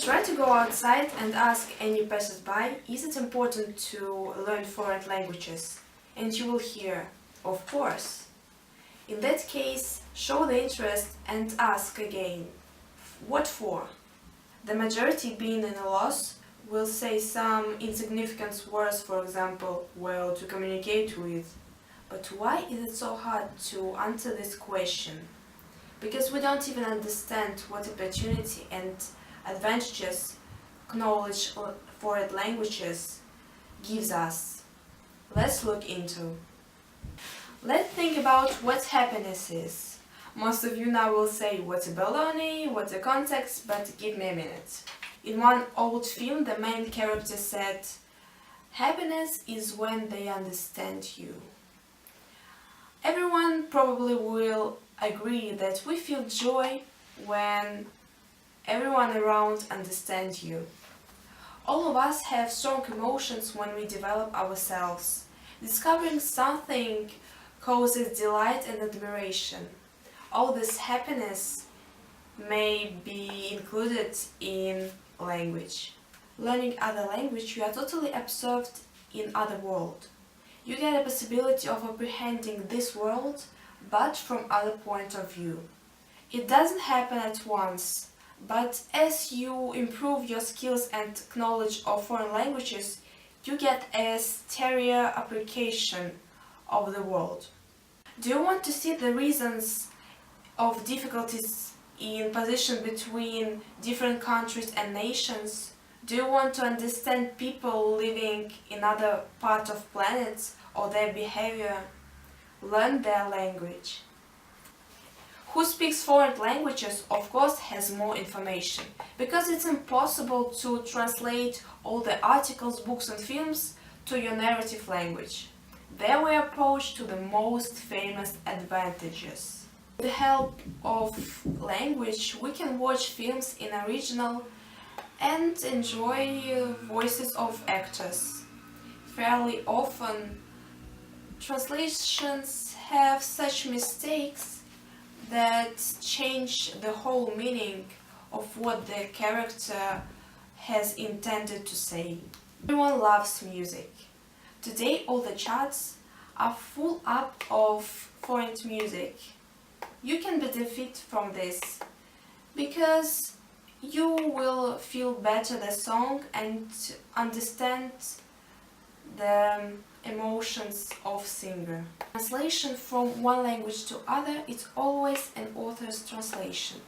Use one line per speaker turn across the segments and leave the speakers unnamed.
Try to go outside and ask any passersby, is it important to learn foreign languages? And you will hear, of course. In that case, show the interest and ask again, what for? The majority, being in a loss, will say some insignificant words, for example, well, to communicate with. But why is it so hard to answer this question? Because we don't even understand what opportunity and advantages knowledge of foreign languages gives us. Let's look into. Let's think about what happiness is. Most of you now will say, what's a baloney, what's a context, but give me a minute. In one old film, the main character said, happiness is when they understand you. Everyone probably will agree that we feel joy when everyone around understands you. All of us have strong emotions when we develop ourselves. Discovering something causes delight and admiration. All this happiness may be included in language. Learning other language, you are totally absorbed in other world. You get a possibility of apprehending this world, but from other point of view. It doesn't happen at once, but as you improve your skills and knowledge of foreign languages, you get a stereo application of the world. Do you want to see the reasons of difficulties in position between different countries and nations? Do you want to understand people living in other parts of planets or their behavior? Learn their language. Who speaks foreign languages, of course, has more information, because it's impossible to translate all the articles, books and films to your native language. There we approach to the most famous advantages. With the help of language, we can watch films in original and enjoy voices of actors. Fairly often, translations have such mistakes that change the whole meaning of what the character has intended to say. Everyone loves music. Today all the charts are full up of foreign music. You can benefit from this because you will feel better the song and understand the emotions of singer. Translation from one language to other is always an author's translation.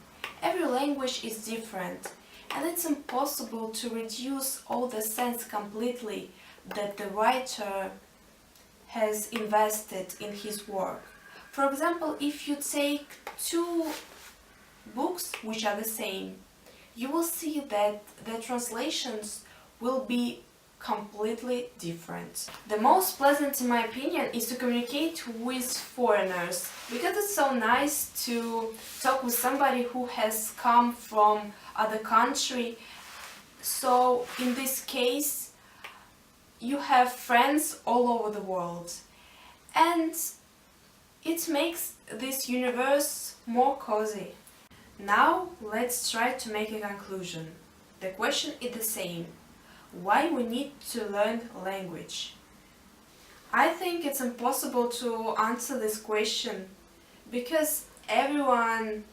Every language is different, and it's impossible to reduce all the sense completely that the writer has invested in his work. For example, if you take two books which are the same, you will see that the translations will be completely different. The most pleasant, in my opinion, is to communicate with foreigners, because it's so nice to talk with somebody who has come from other country. So in this case, you have friends all over the world, and it makes this universe more cozy. Now let's try to make a conclusion. The question is the same. Why we need to learn language? I think it's impossible to answer this question because everyone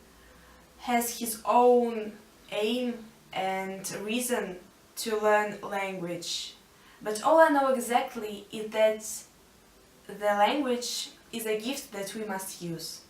has his own aim and reason to learn language. But all I know exactly is that the language is a gift that we must use.